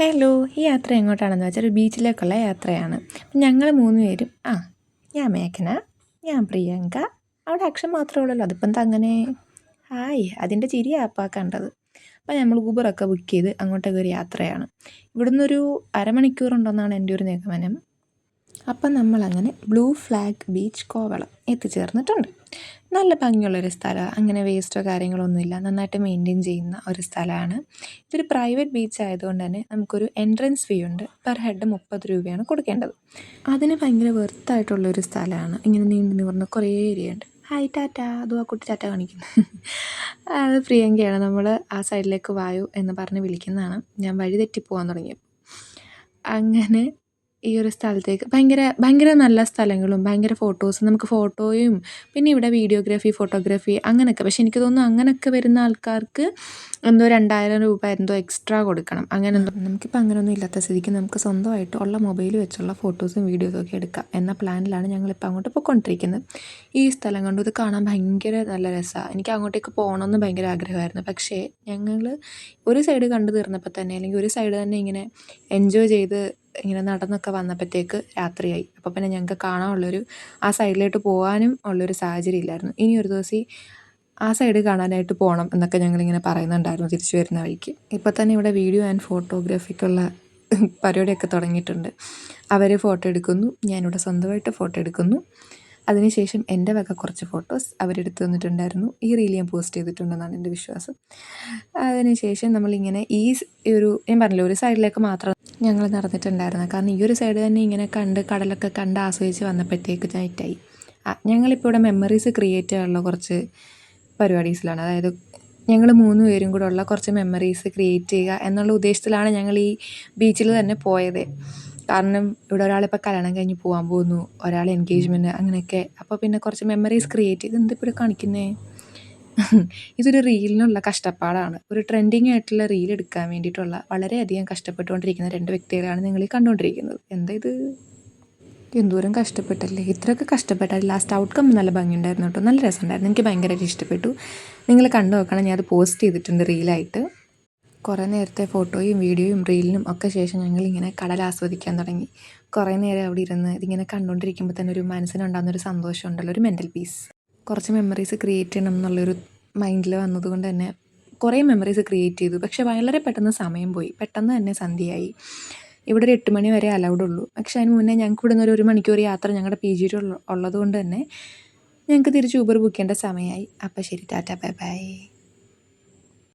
Hello, ഈ യാത്ര എങ്ങോട്ടാണെന്ന് വെച്ചാൽ ഒരു ബീച്ചിലേക്കുള്ള യാത്രയാണ്. ഞങ്ങൾ 3 പേരും ഞാൻ മേഘന, ഞാൻ പ്രിയങ്ക, അവിടെ അക്ഷൻ മാത്രമേ ഉള്ളല്ലോ. അതിപ്പം എന്താ അങ്ങനെ ഹായ് അതിൻ്റെ ചിരിയാണ് അപ്പം കണ്ടത്. അപ്പം നമ്മൾ ഊബറൊക്കെ ബുക്ക് ചെയ്ത് അങ്ങോട്ടേക്ക് ഒരു യാത്രയാണ്. ഇവിടുന്ന് ഒരു അരമണിക്കൂറുണ്ടെന്നാണ് എൻ്റെ ഒരു നിഗമനം. അപ്പം നമ്മളങ്ങനെ ബ്ലൂ ഫ്ലാഗ് ബീച്ച് കോവളം എത്തിച്ചേർന്നിട്ടുണ്ട്. നല്ല ഭംഗിയുള്ളൊരു സ്ഥലമാണ്. അങ്ങനെ വേസ്റ്റോ കാര്യങ്ങളൊന്നുമില്ല. നന്നായിട്ട് മെയിൻറ്റെയിൻ ചെയ്യുന്ന ഒരു സ്ഥലമാണ്. ഇതൊരു പ്രൈവറ്റ് ബീച്ച് ആയതുകൊണ്ട് തന്നെ നമുക്കൊരു എൻട്രൻസ് ഫീ ഉണ്ട്. പെർ ഹെഡ് 30 രൂപയാണ് കൊടുക്കേണ്ടത്. അതിന് ഭയങ്കര വെർത്തായിട്ടുള്ളൊരു സ്ഥലമാണ്. ഇങ്ങനെ നീണ്ടു നിവർന്ന് കുറേ ഏരിയ ഉണ്ട്. ഹായ് ടാറ്റ, അതും ആ കുട്ടി ടാറ്റ കാണിക്കുന്നു. അത് പ്രിയങ്കയാണ്. നമ്മൾ ആ സൈഡിലേക്ക് വായു എന്ന് പറഞ്ഞ് വിളിക്കുന്നതാണ്. ഞാൻ വഴി തെറ്റിപ്പോകാൻ തുടങ്ങിയപ്പോൾ. അങ്ങനെ ഈ ഒരു സ്ഥലത്തേക്ക് ഭയങ്കര നല്ല സ്ഥലങ്ങളും ഭയങ്കര ഫോട്ടോസും നമുക്ക് ഫോട്ടോയും പിന്നെ ഇവിടെ വീഡിയോഗ്രാഫി ഫോട്ടോഗ്രാഫി അങ്ങനെയൊക്കെ. പക്ഷെ എനിക്ക് തോന്നുന്നു അങ്ങനെയൊക്കെ വരുന്ന ആൾക്കാർക്ക് എന്തോ 2000 രൂപ എന്തോ എക്സ്ട്രാ കൊടുക്കണം. അങ്ങനെ എന്തോ നമുക്കിപ്പോൾ അങ്ങനെയൊന്നും ഇല്ലാത്ത സ്ഥിതിക്ക് നമുക്ക് സ്വന്തമായിട്ട് ഉള്ള മൊബൈൽ വെച്ചുള്ള ഫോട്ടോസും വീഡിയോസും ഒക്കെ എടുക്കാം എന്ന പ്ലാനിലാണ് ഞങ്ങളിപ്പോൾ അങ്ങോട്ട് പോയിക്കൊണ്ടിരിക്കുന്നത്. ഈ സ്ഥലം കണ്ടു. ഇത് കാണാൻ ഭയങ്കര നല്ല രസമാണ്. എനിക്ക് അങ്ങോട്ടേക്ക് പോകണമെന്ന് ഭയങ്കര ആഗ്രഹമായിരുന്നു. പക്ഷേ ഞങ്ങൾ ഒരു സൈഡ് കണ്ടു തീർന്നപ്പോൾ തന്നെ അല്ലെങ്കിൽ ഒരു സൈഡ് തന്നെ ഇങ്ങനെ എൻജോയ് ചെയ്ത് ഇങ്ങനെ നടന്നൊക്കെ വന്നപ്പോഴത്തേക്ക് രാത്രിയായി. അപ്പോൾ പിന്നെ ഞങ്ങൾക്ക് കാണാനുള്ളൊരു ആ സൈഡിലോട്ട് പോകാനും ഉള്ളൊരു സാഹചര്യം ഇല്ലായിരുന്നു. ഇനി ഒരു ദിവസം ആ സൈഡ് കാണാനായിട്ട് പോകണം എന്നൊക്കെ ഞങ്ങളിങ്ങനെ പറയുന്നുണ്ടായിരുന്നു തിരിച്ചു വരുന്ന വഴിക്ക്. ഇപ്പോൾ തന്നെ ഇവിടെ വീഡിയോ ആൻഡ് ഫോട്ടോഗ്രാഫിക്കുള്ള പരിപാടിയൊക്കെ തുടങ്ങിയിട്ടുണ്ട്. അവർ ഫോട്ടോ എടുക്കുന്നു, ഞാനിവിടെ സ്വന്തമായിട്ട് ഫോട്ടോ എടുക്കുന്നു. അതിനുശേഷം എൻ്റെ വക കുറച്ച് ഫോട്ടോസ് അവരെടുത്ത് തന്നിട്ടുണ്ടായിരുന്നു. ഈ റീൽ ഞാൻ പോസ്റ്റ് ചെയ്തിട്ടുണ്ടെന്നാണ് എൻ്റെ വിശ്വാസം. അതിനുശേഷം നമ്മളിങ്ങനെ ഈ ഒരു ഞാൻ പറഞ്ഞില്ല ഒരു സൈഡിലേക്ക് മാത്രം ഞങ്ങൾ നടന്നിട്ടുണ്ടായിരുന്നു. കാരണം ഈ ഒരു സൈഡ് തന്നെ ഇങ്ങനെ കടലൊക്കെ കണ്ട് ആസ്വദിച്ച് വന്നപ്പോഴത്തേക്ക് നൈറ്റായി. ഞങ്ങളിപ്പോൾ ഇവിടെ മെമ്മറീസ് ക്രിയേറ്റ് ചെയ്യാനുള്ള കുറച്ച് പരിപാടീസിലാണ്. അതായത് ഞങ്ങൾ 3 പേരും കൂടെ ഉള്ള കുറച്ച് മെമ്മറീസ് ക്രിയേറ്റ് ചെയ്യുക എന്നുള്ള ഉദ്ദേശത്തിലാണ് ഞങ്ങൾ ഈ ബീച്ചിൽ തന്നെ പോയത്. കാരണം ഇവിടെ ഒരാളിപ്പോൾ കല്യാണം കഴിഞ്ഞ് പോകാൻ പോകുന്നു, ഒരാൾ എൻഗേജ്മെൻറ്റ് അങ്ങനെയൊക്കെ. അപ്പോൾ പിന്നെ കുറച്ച് മെമ്മറീസ് ക്രിയേറ്റ് ചെയ്ത് എന്തിപ്പോൾ കാണിക്കുന്നേ. ഇതൊരു റീലിനുള്ള കഷ്ടപ്പാടാണ്. ഒരു ട്രെൻഡിങ് ആയിട്ടുള്ള റീൽ എടുക്കാൻ വേണ്ടിയിട്ടുള്ള വളരെയധികം കഷ്ടപ്പെട്ടുകൊണ്ടിരിക്കുന്ന 2 വ്യക്തികളാണ് നിങ്ങൾ ഈ കണ്ടുകൊണ്ടിരിക്കുന്നത്. എന്താ ഇത് എന്തോരം കഷ്ടപ്പെട്ടല്ലേ. ഇത്രയൊക്കെ കഷ്ടപ്പെട്ടാൽ ലാസ്റ്റ് ഔട്ട്കം നല്ല ഭംഗിയുണ്ടായിരുന്നു കേട്ടോ. നല്ല രസമുണ്ടായിരുന്നു. എനിക്ക് ഭയങ്കരമായിട്ട് ഇഷ്ടപ്പെട്ടു. നിങ്ങൾ കണ്ടു നോക്കണം. ഞാനത് പോസ്റ്റ് ചെയ്തിട്ടുണ്ട് റീലായിട്ട്. കുറേ നേരത്തെ ഫോട്ടോയും വീഡിയോയും റീലിനും ഒക്കെ ശേഷം ഞങ്ങളിങ്ങനെ കടൽ ആസ്വദിക്കാൻ തുടങ്ങി. കുറേ നേരം അവിടെ ഇരുന്ന് ഇതിങ്ങനെ കണ്ടുകൊണ്ടിരിക്കുമ്പോൾ തന്നെ ഒരു മനസ്സിനുണ്ടാകുന്നൊരു സന്തോഷം ഉണ്ടല്ലോ, ഒരു മെൻ്റൽ പീസ്. കുറച്ച് മെമ്മറീസ് ക്രിയേറ്റ് ചെയ്യണം എന്നുള്ളൊരു മൈൻഡിൽ വന്നതുകൊണ്ട് തന്നെ കുറേ മെമ്മറീസ് ക്രിയേറ്റ് ചെയ്തു. പക്ഷേ വളരെ പെട്ടെന്ന് സമയം പോയി. പെട്ടെന്ന് തന്നെ സന്ധ്യയായി. ഇവിടെ ഒരു 8 മണി വരെ അലൗഡ് ഉള്ളൂ. പക്ഷേ അതിന് മുന്നേ ഞങ്ങൾക്ക് ഇവിടുന്ന് ഒരു മണിക്കൂർ യാത്ര ഞങ്ങളുടെ PG ഉള്ളതുകൊണ്ട് തന്നെ ഞങ്ങൾക്ക് തിരിച്ച് ഊബർ ബുക്ക് ചെയ്യേണ്ട സമയമായി. അപ്പോൾ ശരി, ടാറ്റ, ബൈ ബൈ.